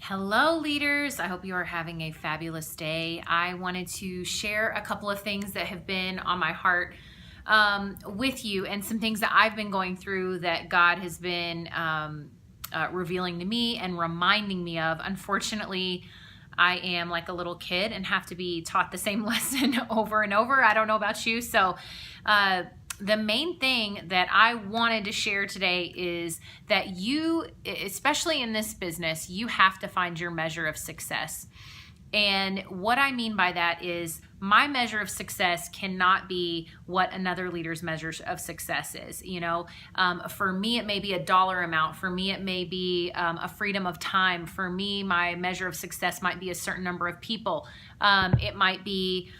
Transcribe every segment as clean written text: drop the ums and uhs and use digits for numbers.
Hello, leaders. I hope you are having a fabulous day. I wanted to share a couple of things that have been on my heart with you, and some things that I've been going through that God has been revealing to me and reminding me of. Unfortunately, I am like a little kid and have to be taught the same lesson over and over. I don't know about you. So the main thing that I wanted to share today is that you, especially in this business, you have to find your measure of success. And what I mean by that is my measure of success cannot be what another leader's measure of success is. For me, it may be a dollar amount. For me, it may be a freedom of time. For me, my measure of success might be a certain number of people. It might be,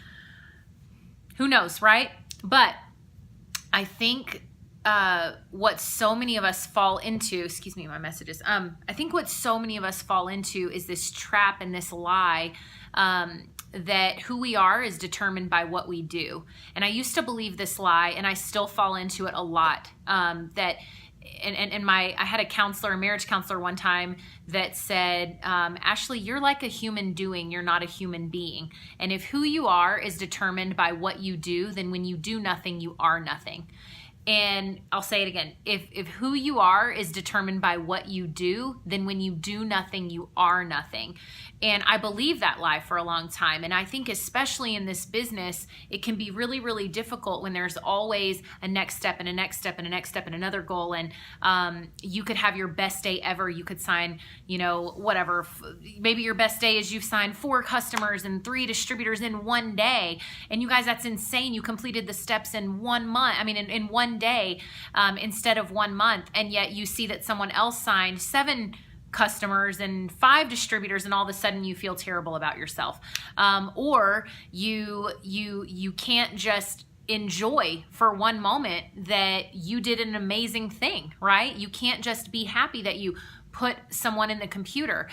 who knows, right? But I think what so many of us fall into, excuse me, my messages. I think what so many of us fall into is this trap and this lie that who we are is determined by what we do. And I used to believe this lie, and I still fall into it a lot. I had a counselor, a marriage counselor one time that said, Ashley, you're like a human doing, you're not a human being. And if who you are is determined by what you do, then when you do nothing, you are nothing. And I'll say it again, if who you are is determined by what you do, then when you do nothing, you are nothing. And I believe that lie for a long time. And I think especially in this business, it can be really, really difficult when there's always a next step and a next step and a next step and another goal. And you could have your best day ever. You could sign, whatever. Maybe your best day is you've signed 4 customers and 3 distributors in one day. And you guys, that's insane. You completed the steps in 1 month. In one day instead of 1 month. And yet you see that someone else signed 7 customers and 5 distributors, and all of a sudden you feel terrible about yourself. Or you can't just enjoy for one moment that you did an amazing thing, right? You can't just be happy that you put someone in the computer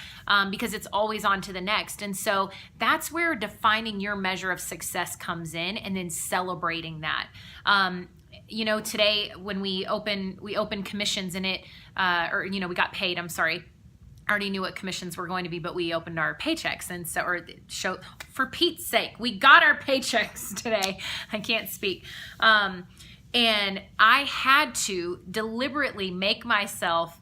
because it's always on to the next. And so that's where defining your measure of success comes in, and then celebrating that. Today when we open commissions in it, we got paid, I'm sorry. I already knew what commissions were going to be, but we opened our paychecks. And so, for Pete's sake, we got our paychecks today. I can't speak. And I had to deliberately make myself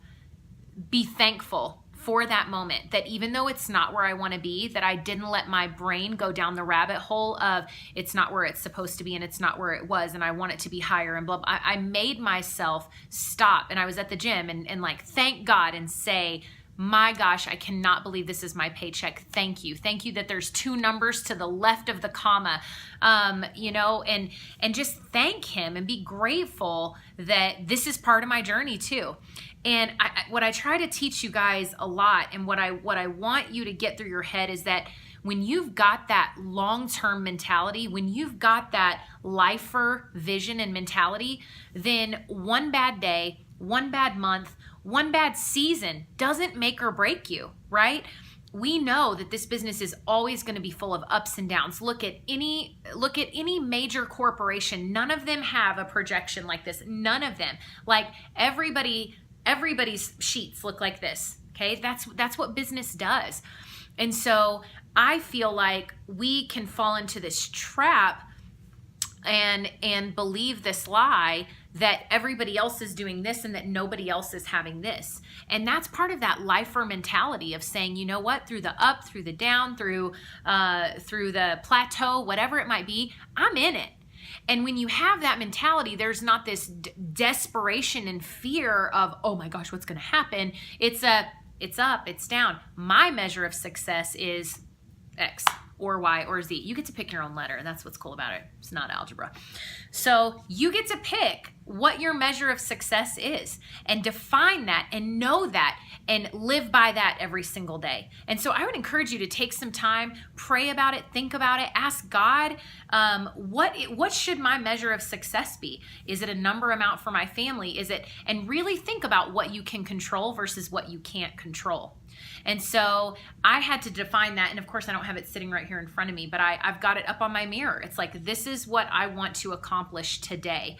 be thankful for that moment, that even though it's not where I want to be, that I didn't let my brain go down the rabbit hole of it's not where it's supposed to be and it's not where it was and I want it to be higher and blah, blah. I made myself stop, and I was at the gym and thank God and say, my gosh, I cannot believe this is my paycheck. Thank you. Thank you that there's 2 numbers to the left of the comma, and just thank him and be grateful that this is part of my journey too. And what I try to teach you guys a lot, and what I want you to get through your head is that when you've got that long-term mentality, when you've got that lifer vision and mentality, then one bad day, one bad month, one bad season doesn't make or break you, right? We know that this business is always going to be full of ups and downs. Look at any major corporation. None of them have a projection like this. None of them. Like everybody's sheets look like this. Okay, that's what business does. And so I feel like we can fall into this trap and believe this lie that everybody else is doing this and that nobody else is having this. And that's part of that lifer mentality of saying, you know what, through the up, through the down, through the plateau, whatever it might be, I'm in it. And when you have that mentality, there's not this desperation and fear of, oh my gosh, what's going to happen? It's up, it's down. My measure of success is X or Y or Z. You get to pick your own letter, and that's what's cool about it. It's not algebra. So you get to pick what your measure of success is and define that and know that and live by that every single day. And so I would encourage you to take some time, pray about it, think about it, ask God, what should my measure of success be? Is it a number amount for my family? And really think about what you can control versus what you can't control. And so I had to define that. And of course, I don't have it sitting right here in front of me, but I've got it up on my mirror. It's like, this is what I want to accomplish today.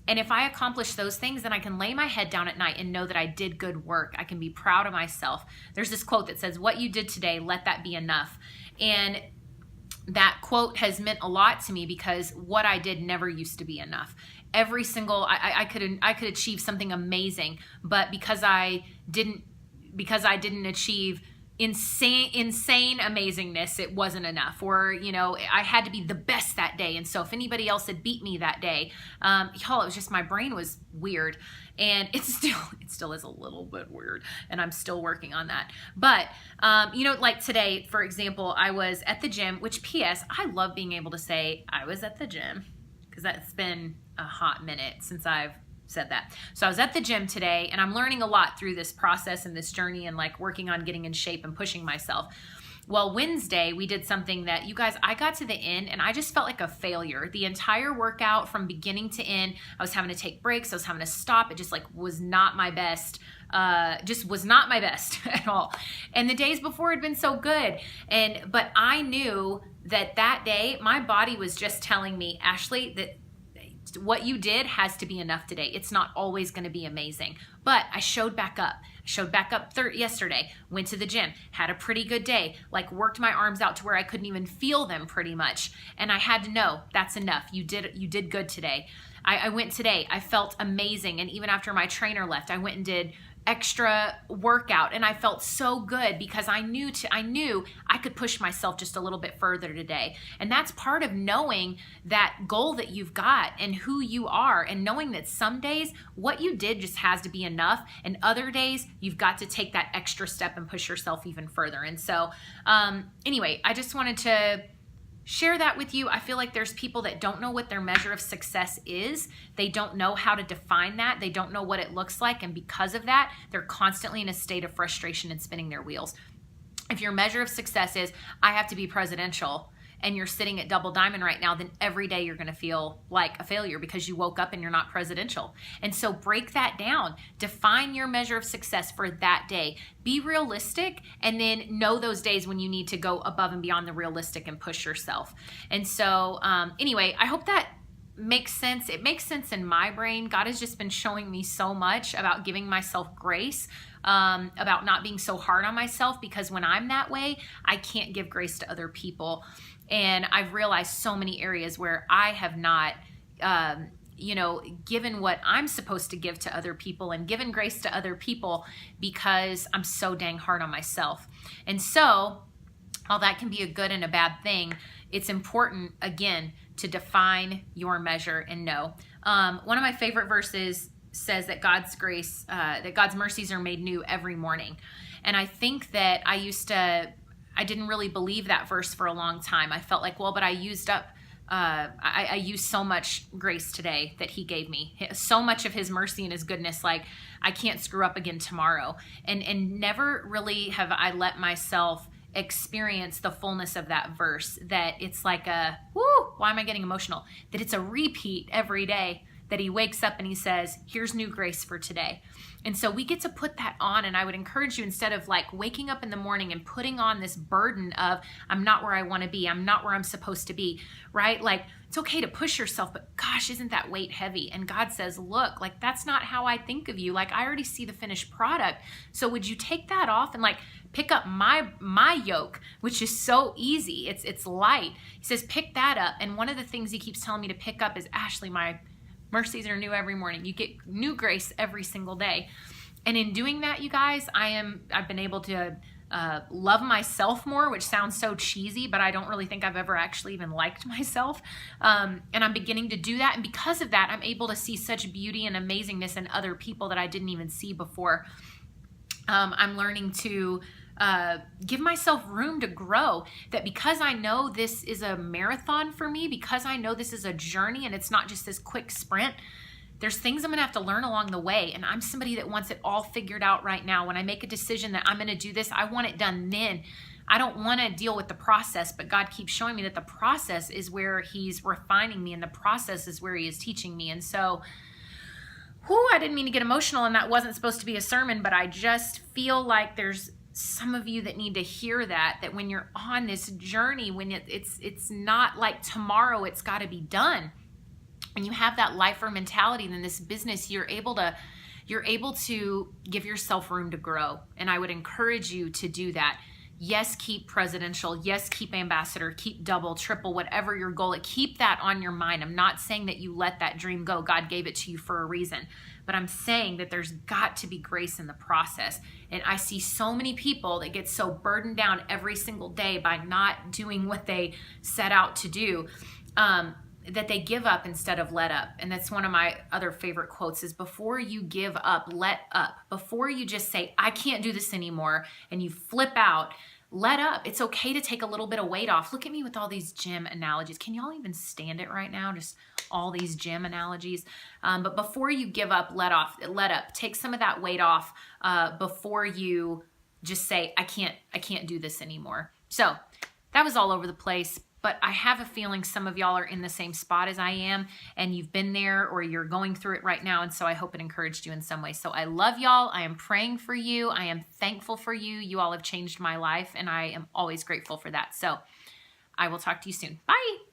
And if I accomplish those things, then I can lay my head down at night and know that I did good work. I can be proud of myself. There's this quote that says, what you did today, let that be enough. And that quote has meant a lot to me because what I did never used to be enough. Every single, I could achieve something amazing, but because I didn't achieve insane amazingness, it wasn't enough. Or, you know, I had to be the best that day. And so if anybody else had beat me that day, y'all, it was just, my brain was weird. And it still is a little bit weird. And I'm still working on that. But, you know, like today, for example, I was at the gym, which PS, I love being able to say I was at the gym because that's been a hot minute since I've said that. So I was at the gym today, and I'm learning a lot through this process and this journey and like working on getting in shape and pushing myself. Well, Wednesday we did something that, you guys, I got to the end and I just felt like a failure. The entire workout from beginning to end, I was having to take breaks. I was having to stop. It just like was not my best. Just was not my best at all. And the days before had been so good. But I knew that day my body was just telling me, Ashley, that what you did has to be enough today. It's not always going to be amazing. But I showed back up. Yesterday, went to the gym, had a pretty good day, like worked my arms out to where I couldn't even feel them pretty much. And I had to know that's enough. You did good today. I went today. I felt amazing. And even after my trainer left, I went and did extra workout, and I felt so good because I knew I could push myself just a little bit further today. And that's part of knowing that goal that you've got and who you are, and knowing that some days what you did just has to be enough, and other days you've got to take that extra step and push yourself even further. And so anyway, I just wanted to share that with you. I feel like there's people that don't know what their measure of success is. They don't know how to define that. They don't know what it looks like. And because of that, they're constantly in a state of frustration and spinning their wheels. If your measure of success is, I have to be presidential, and you're sitting at Double Diamond right now, then every day you're going to feel like a failure because you woke up and you're not presidential. And so break that down. Define your measure of success for that day. Be realistic, and then know those days when you need to go above and beyond the realistic and push yourself. And so anyway, I hope that makes sense. It makes sense in my brain. God has just been showing me so much about giving myself grace, about not being so hard on myself, because when I'm that way, I can't give grace to other people. And I've realized so many areas where I have not, given what I'm supposed to give to other people and given grace to other people because I'm so dang hard on myself. And so, while that can be a good and a bad thing, it's important, again, to define your measure and know. One of my favorite verses says that God's grace, that God's mercies are made new every morning. And I think that I didn't really believe that verse for a long time. I felt like, well, but I used up, I used so much grace today that he gave me, so much of his mercy and his goodness, like I can't screw up again tomorrow. And never really have I let myself experience the fullness of that verse, that it's like why am I getting emotional? That it's a repeat every day, that he wakes up and he says, here's new grace for today. And so we get to put that on. And I would encourage you, instead of like waking up in the morning and putting on this burden of, I'm not where I want to be, I'm not where I'm supposed to be, right? Like, it's okay to push yourself, but gosh, isn't that weight heavy? And God says, look, like, that's not how I think of you. Like, I already see the finished product. So would you take that off and like pick up my yoke, which is so easy. It's light. He says, pick that up. And one of the things he keeps telling me to pick up is, Ashley, my mercies are new every morning. You get new grace every single day. And in doing that, you guys, I've been able to love myself more, which sounds so cheesy, but I don't really think I've ever actually even liked myself. And I'm beginning to do that. And because of that, I'm able to see such beauty and amazingness in other people that I didn't even see before. I'm learning to give myself room to grow, that because I know this is a marathon for me, because I know this is a journey and it's not just this quick sprint, there's things I'm going to have to learn along the way. And I'm somebody that wants it all figured out right now. When I make a decision that I'm going to do this, I want it done then. I don't want to deal with the process, but God keeps showing me that the process is where he's refining me, and the process is where he is teaching me. And so, I didn't mean to get emotional, and that wasn't supposed to be a sermon, but I just feel like there's some of you that need to hear that when you're on this journey, when it's not like tomorrow it's got to be done. and you have that lifer mentality, then this business, you're able to give yourself room to grow. And I would encourage you to do that. Yes, keep presidential. Yes, keep ambassador, keep double, triple, whatever your goal is. Keep that on your mind. I'm not saying that you let that dream go. God gave it to you for a reason. But I'm saying that there's got to be grace in the process. And I see so many people that get so burdened down every single day by not doing what they set out to do, that they give up instead of let up. And that's one of my other favorite quotes is, before you give up, let up. Before you just say, I can't do this anymore, and you flip out, let up. It's okay to take a little bit of weight off. Look at me with all these gym analogies. Can y'all even stand it right now? Just all these gym analogies. But before you give up, let up. Take some of that weight off before you just say, I can't do this anymore. So that was all over the place. But I have a feeling some of y'all are in the same spot as I am, and you've been there or you're going through it right now. And so I hope it encouraged you in some way. So I love y'all. I am praying for you. I am thankful for you. You all have changed my life, and I am always grateful for that. So I will talk to you soon. Bye.